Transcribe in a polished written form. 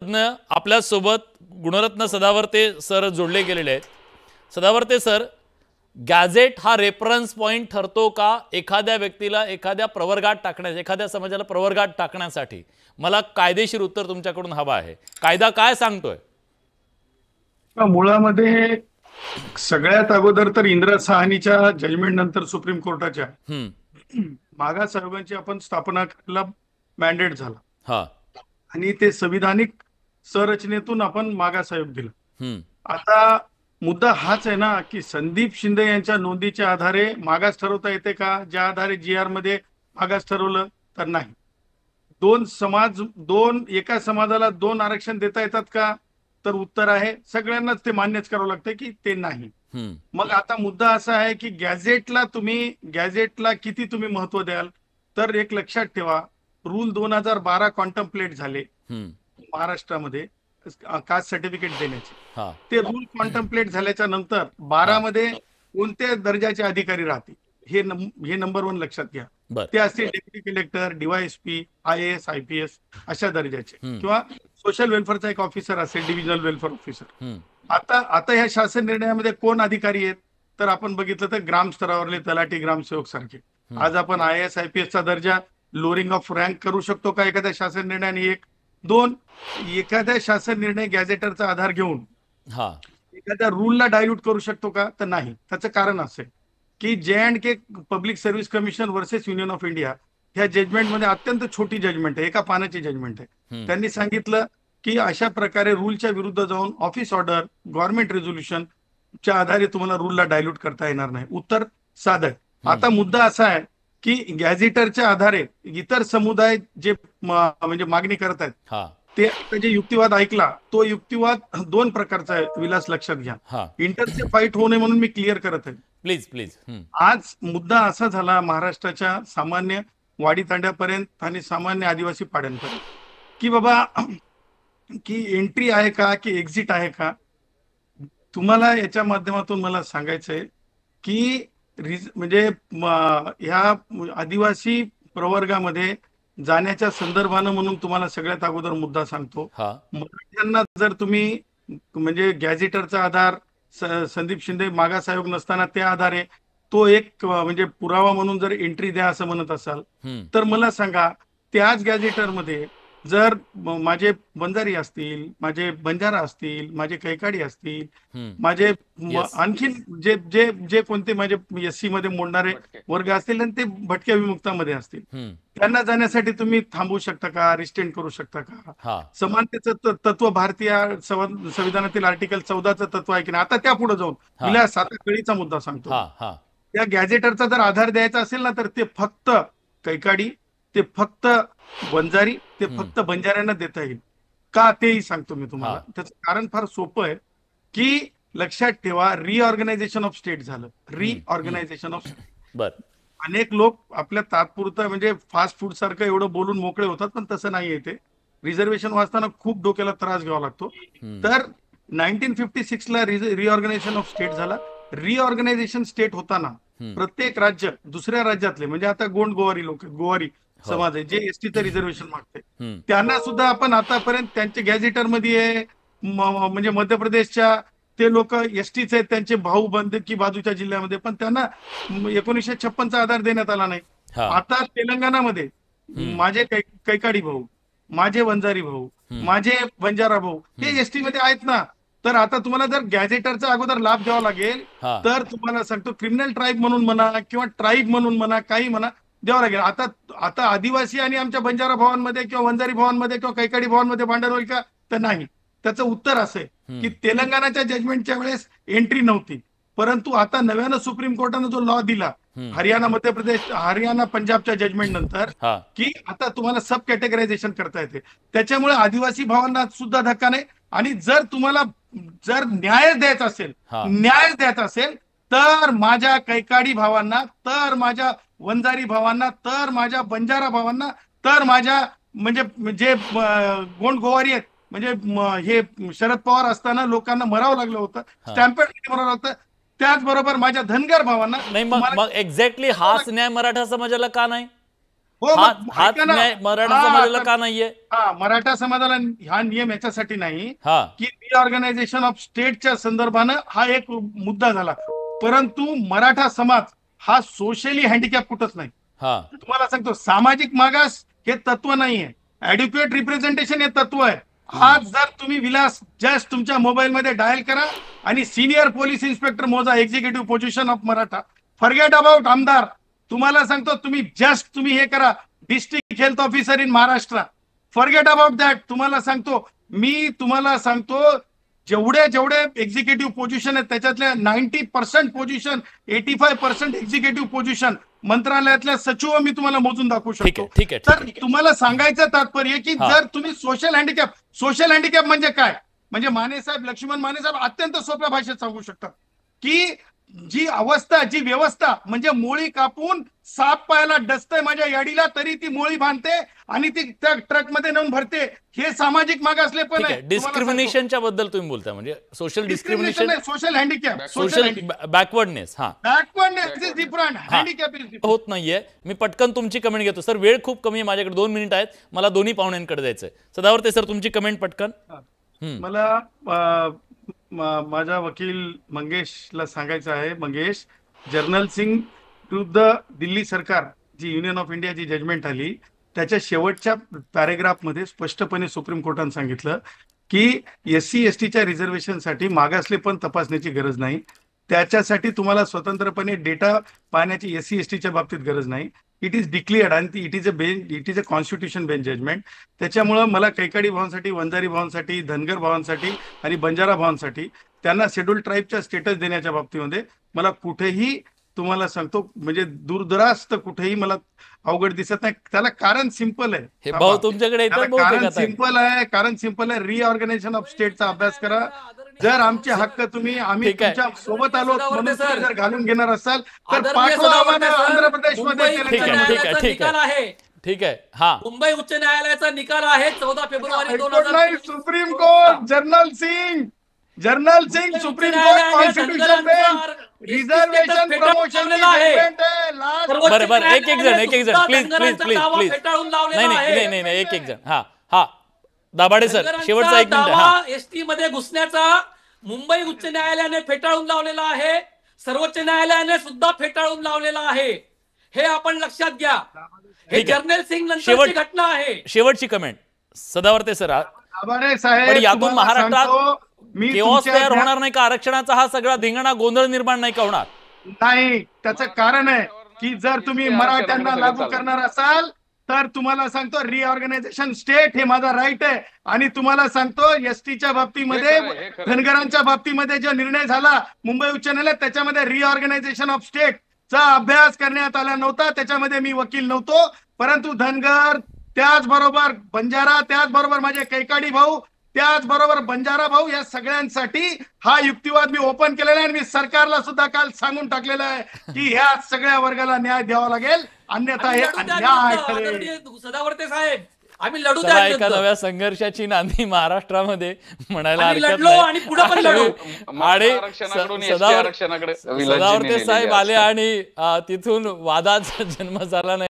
गुणरत्न आपल्यासोबत गुणरत्न सदावर्ते सर जोडले गेलेले आहेत. सदावर्ते सर, गॅझेट हा रेफरन्स पॉइंट ठरतो का एखाद्या व्यक्तीला एखाद्या प्रवर्गात टाकण्यास, एखाद्या समाजाला प्रवर्गात टाकण्यासाठी? मला कायदेशीर उत्तर तुमच्याकडून हवं आहे. कायदा काय सांगतोय? मुळामध्ये सगळ्यात अगोदर तर इंदिरा साहनीच्या जजमेंट नंतर सुप्रीम कोर्टाच्या मागास आयोगाची आपण स्थापना करायला मॅन्डेट झाला आणि ते संविधानिक संरचनेतून आपण मागास आयोग दिला. आता मुद्दा हाच आहे ना की संदीप शिंदे यांच्या नोंदीच्या आधारे मागास ठरवता येते का? ज्या आधारे GR मध्ये मागास ठरवलं तर नाही. एका समाजाला 2 आरक्षण देता येतात का? तर उत्तर आहे सगळ्यांनाच ते मान्यच करावं लागतं की ते नाही. मग आता मुद्दा असा आहे की गॅझेटला किती तुम्ही महत्व द्याल? तर एक लक्षात ठेवा, रूल 2012 कॉन्टम्प्लेट झाले महाराष्ट्रामध्ये कास्ट सर्टिफिकेट देण्याचे. ते रूल कॉन्टम्प्लेट झाल्याच्या नंतर 12 मध्ये कोणत्या दर्जाचे अधिकारी राहतील हे नंबर 1 लक्षात घ्या. ते असतील deputy collector, DYSP, IAS, IPS अशा दर्जाचे, किंवा सोशल वेलफेअरचा एक ऑफिसर असेल, डिव्हिजनल वेलफेअर ऑफिसर. आता ह्या शासन निर्णयामध्ये कोण अधिकारी आहेत? तर आपण बघितलं तर ग्राम स्तरावरले तलाठी, ग्रामसेवक सारखे. आज आपण IAS, IPS चा दर्जा लोअरिंग ऑफ रँक करू शकतो का एखाद्या शासन निर्णयाने? 2 एखाद्या शासन निर्णय गॅझेटरचा आधार घेऊन एखाद्या रूलला डायल्यूट करू शकतो का? तर नाही. त्याचं कारण असे की J&K public service commission versus union of India ह्या जजमेंटमध्ये अत्यंत छोटी जजमेंट आहे, एका पानाची जजमेंट आहे. त्यांनी सांगितलं की अशा प्रकारे रूलच्या विरुद्ध जाऊन ऑफिस ऑर्डर, गव्हर्नमेंट रेझोल्युशन च्या आधारे तुम्हाला रूलला डायल्यूट करता येणार नाही. उत्तर साधं. आता मुद्दा असा आहे की गॅझेटरच्या आधारे इतर समुदाय जे म्हणजे मागणी करत आहेत ते जे युक्तिवाद ऐकला, तो युक्तिवाद 2 प्रकारचा आहे. विलास लक्षात घ्या, इंटरचे फाईट होऊ नये म्हणून मी क्लिअर करत आहे. प्लीज. आज मुद्दा असा झाला महाराष्ट्राच्या सामान्य वाडी तांड्यापर्यंत आणि सामान्य आदिवासी पाड्यांपर्यंत की बाबा की एंट्री आहे का की एक्झिट आहे का? तुम्हाला याच्या माध्यमातून मला सांगायचंय की म्हणजे ह्या आदिवासी प्रवर्गामध्ये जाण्याच्या संदर्भानं म्हणून तुम्हाला सगळ्यात अगोदर मुद्दा सांगतो. मराठ्यांना जर तुम्ही म्हणजे गॅझेटरचा आधार संदीप शिंदे मागास आयोग नसताना त्या आधारे तो एक म्हणजे पुरावा म्हणून जर एंट्री द्या असं म्हणत असाल तर मला सांगा, त्याच गॅझेटरमध्ये जर माझे बंजारी असतील, माझे बंजारा असतील, माझे कैकाडी असतील, माझे आणखीन जे जे जे कोणते माझे SC मध्ये मोडणारे वर्ग असतील आणि ते भटक्या विमुक्तामध्ये असतील, त्यांना जाण्यासाठी तुम्ही थांबवू शकता का? रिस्ट्रेन करू शकता का? समानतेचं तत्व भारतीय संविधानातील आर्टिकल 14चं तत्व आहे की नाही? आता त्या पुढे जाऊन विलास आता कळीचा मुद्दा सांगतो. त्या गॅझेटरचा जर आधार द्यायचा असेल ना तर ते फक्त कैकाडी, ते फक्त बंजारी, ते फक्त बंजाऱ्यांना देता येईल का? तेही सांगतो मी तुम्हाला. त्याचं कारण फार सोपं आहे की लक्षात ठेवा, रिऑर्गनायझेशन ऑफ स्टेट झालं. Reorganisation of state. अनेक लोक आपल्या तात्पुरतं म्हणजे फास्ट फूड सारखं एवढं बोलून मोकळे होतात, पण तसं नाही आहे. ते रिझर्वेशन वाचताना खूप डोक्याला त्रास घ्यावा लागतो. तर 1956 ला रिऑर्गनायझेशन ऑफ स्टेट झाला. रिऑर्गनायझेशन स्टेट होताना प्रत्येक राज्य दुसऱ्या राज्यातले म्हणजे आता गोंड गोवारी लोक, गोवारी समाज आहे जे STचं रिझर्वेशन मागते, त्यांना सुद्धा आपण आतापर्यंत त्यांचे गॅझेटर मध्ये म्हणजे मध्य प्रदेशच्या ते लोक STचे आहेत, त्यांचे भाऊ बंद की बाजूच्या जिल्ह्यामध्ये, पण त्यांना 1956चा आधार देण्यात आला नाही. आता तेलंगणामध्ये माझे कैकाडी भाऊ, माझे वंजारी भाऊ, माझे बंजारा भाऊ हे ST मध्ये आहेत ना. तर आता तुम्हाला जर गॅझेटरचा अगोदर लाभ द्यावा लागेल तर तुम्हाला सांगतो क्रिमिनल ट्राईब म्हणून म्हणा किंवा ट्राईब म्हणून म्हणा, काही म्हणा, द्यावं लागेल. आता आदिवासी आणि आमच्या बंजारा भावांमध्ये किंवा वंजारी भावांमध्ये किंवा कैकाडी भावांमध्ये भांडण होईल का? तर नाही. त्याचं उत्तर असं आहे की तेलंगणाच्या जजमेंटच्या वेळेस एंट्री नव्हती, परंतु आता नव्यानं सुप्रीम कोर्टानं जो लॉ दिला हरियाणा, मध्य प्रदेश, हरियाणा, पंजाबच्या जजमेंट नंतर की आता तुम्हाला सब कॅटेगरायझेशन करता येते. त्याच्यामुळे आदिवासी भावांना सुद्धा धक्का नाही. आणि जर तुम्हाला जर न्याय द्यायचा असेल तर माझ्या कैकाडी भावांना, तर माझ्या वंजारी भावांना, तर माझ्या बंजारा भावांना, तर माझ्या म्हणजे जे गोंड गोवारी आहेत, म्हणजे हे शरद पवार असताना लोकांना मरावं लागलं होतं, स्टॅम्पेड मरावं लागतं, त्याचबरोबर माझ्या धनगर भावांना. नाही, मग एक्झॅक्टली हाच न्याय मराठा समाजाला का नाही? हो, मग हाच ऐका ना. न्याय मराठा हा, समाजाला तर- का नाहीये? हा, मराठा समाजाला हा नियम याच्यासाठी नाही हा की रिऑर्गनायझेशन ऑफ स्टेटच्या संदर्भानं हा एक मुद्दा झाला, परंतु मराठा समाज हा सोशली हँडिकॅप कुठंच नाही. हा तुम्हाला सांगतो, सामाजिक मागास हे तत्व नाहीये, ऍड्युकेट रिप्रेझेंटेशन हे तत्व आहे. आज जर तुम्ही विलास जस्ट तुमच्या मोबाईलमध्ये डायल करा आणि सिनियर पोलीस इन्स्पेक्टर मोजा, executive position of Maratha, forget about आमदार. तुम्हाला सांगतो, तुम्ही हे करा, district health officer in Maharashtra, forget about that. तुम्हाला सांगतो जेवढे एक्झिक्युटिव्ह पोझिशन आहेत त्याच्यातल्या 90% पोझिशन, 85% एक्झिक्युटिव्ह पोझिशन मंत्रालयातल्या सचिव मी तुम्हाला मोजून दाखवू ठीक शकतो. आहे ठीक आहे तर ठीक आहे. तुम्हाला सांगायचं तात्पर्य की हा. जर तुम्ही सोशल हँडिकॅप म्हणजे काय, म्हणजे लक्ष्मण मानेसाहेब अत्यंत सोप्या भाषेत सांगू शकतात की जी अवस्था, जी व्यवस्था, म्हणजे मोळी कापून साप पायाला डसतंय माझ्या याडीला तरी ती मोळी बांधते आणि ती त्या ट्रक मध्ये नेऊन भरते, हे सामाजिक मागासले पण ठीक आहे. आहे. डिस्क्रिमिनेशनच्या बद्दल तुम्ही बोलताय, म्हणजे social discrimination, social handicap, social backwardness. हा backwardness is different, handicap is different. होत नाहीये. मी पटकन तुमची कमेंट घेतो सर, वेळ खूप कमी आहे माझ्याकडे, 2 मिनिट आहेत, मला दोन्ही पाहुण्यांकडे जायचंय. सदावर्ते सर, तुमची कमेंट पटकन. मला माझा वकील मंगेशला सांगायचं आहे, मंगेश, जर्नल सिंग टू द दिल्ली सरकार, जी युनियन ऑफ इंडिया जी जजमेंट आली त्याच्या शेवटच्या पॅरेग्राफमध्ये स्पष्टपणे सुप्रीम कोर्टाने सांगितलं की SC STच्या रिझर्वेशनसाठी मागासले पण तपासण्याची गरज नाही, त्याच्यासाठी तुम्हाला स्वतंत्रपणे डेटा पाहण्याची SC STच्या बाबतीत गरज नाही. इट इज डिक्लेअर्ड आणि it is a constitution bench judgement. त्याच्यामुळं मला कैकाडी भावांसाठी, वंजारी भावांसाठी, धनगर भावांसाठी आणि बंजारा भावांसाठी त्यांना शेड्यूल ट्राईबच्या स्टेटस देण्याच्या बाबतीमध्ये मला कुठेही, तुम्हाला सांगतो, म्हणजे दूरदरास्त कुठेही मला अवघड दिसत नाही. त्याला कारण सिंपल आहे. हे भाऊ तुमच्याकडे येतात कारण सिंपल आहे. रिऑर्गनायझेशन ऑफ स्टेटचा अभ्यास करा. जर आमचे हक्क आम्ही ठीक आहे. तुमच्या सोबत आलो म्हणून तुम्ही जर घालून घेणार असाल तर आदरणीय पाठवा आम्हाला सदावर्ते सर, आंध्र प्रदेशमध्ये मुंबई उच्च ठीक आहे, ठीक आहे, न्यायालयाचा ठीक निकाल आहे. आहे. ठीक आहे. हा, मुंबई उच्च न्यायालयाचा निकाल आहे 14 फेब्रुवारी हायकोर्ट 2023. नाही, supreme court, Jarnail Singh supreme court, constitution bench, reservation promotion बरं एक जण प्लीज नाही एक जण. हा हा, दाभाडे सर, शेवटचा 1 मिनिट. हा, एसटी मध्ये घुसण्याचा मुंबई उच्च न्यायालयाने फेटाळून लावलेला आहे, सर्वोच्च न्यायालयाने सुद्धा फेटाळून लावलेला आहे, हे आपण लक्षात घ्या. हे ठीक आहे. जर्नल सिंग नंतरची घटना आहे. शेवटची कमेंट सदावर्ते सर. साहेब, पण यातून तुम्हाला महाराष्ट्रात सांगतो, मी केओस तुमच्या तयार होणार नाही का? आरक्षणाचा हा सगळा धिंगाणा, गोंधळ निर्माण नाही का होणार? नाही, त्याचं कारण आहे की जर तुम्ही मराठ्यांना लागू करणार असाल तर तुम्हाला सांगतो रिऑर्गनायझेशन स्टेट हे माझा राईट आहे. आणि तुम्हाला सांगतो STच्या बाबतीमध्ये, धनगरांच्या बाबतीमध्ये जो निर्णय झाला मुंबई उच्च न्यायालयात, त्याच्यामध्ये रिऑर्गनायझेशन ऑफ स्टेट चा अभ्यास करण्यात आला नव्हता, त्याच्यामध्ये मी वकील नव्हतो. परंतु धनगर, त्याचबरोबर बंजारा, त्याचबरोबर माझे कैकाडी भाऊ, त्याचबरोबर बंजारा भाऊ, या सगळ्यांसाठी हा युक्तिवाद मी ओपन केलेला आहे. आणि मी सरकारला सुद्धा काल सांगून टाकलेलं आहे की ह्या सगळ्या वर्गाला न्याय द्यावा लागेल, अन्यथा हे अन्याय ठरेल. आदरणीय सदावर्ते साहेब, आम्ही लढू चला, द्या. एका नव्या संघर्षाची नांदी महाराष्ट्रामध्ये म्हणायला आम्ही हरकत लढलो आणि पुढे पण लढू. आणि आरक्षणाकडून ST आरक्षणाकडे सदावर्ते साहेब आले आणि तिथून वादाचा जन्म झाला नाही.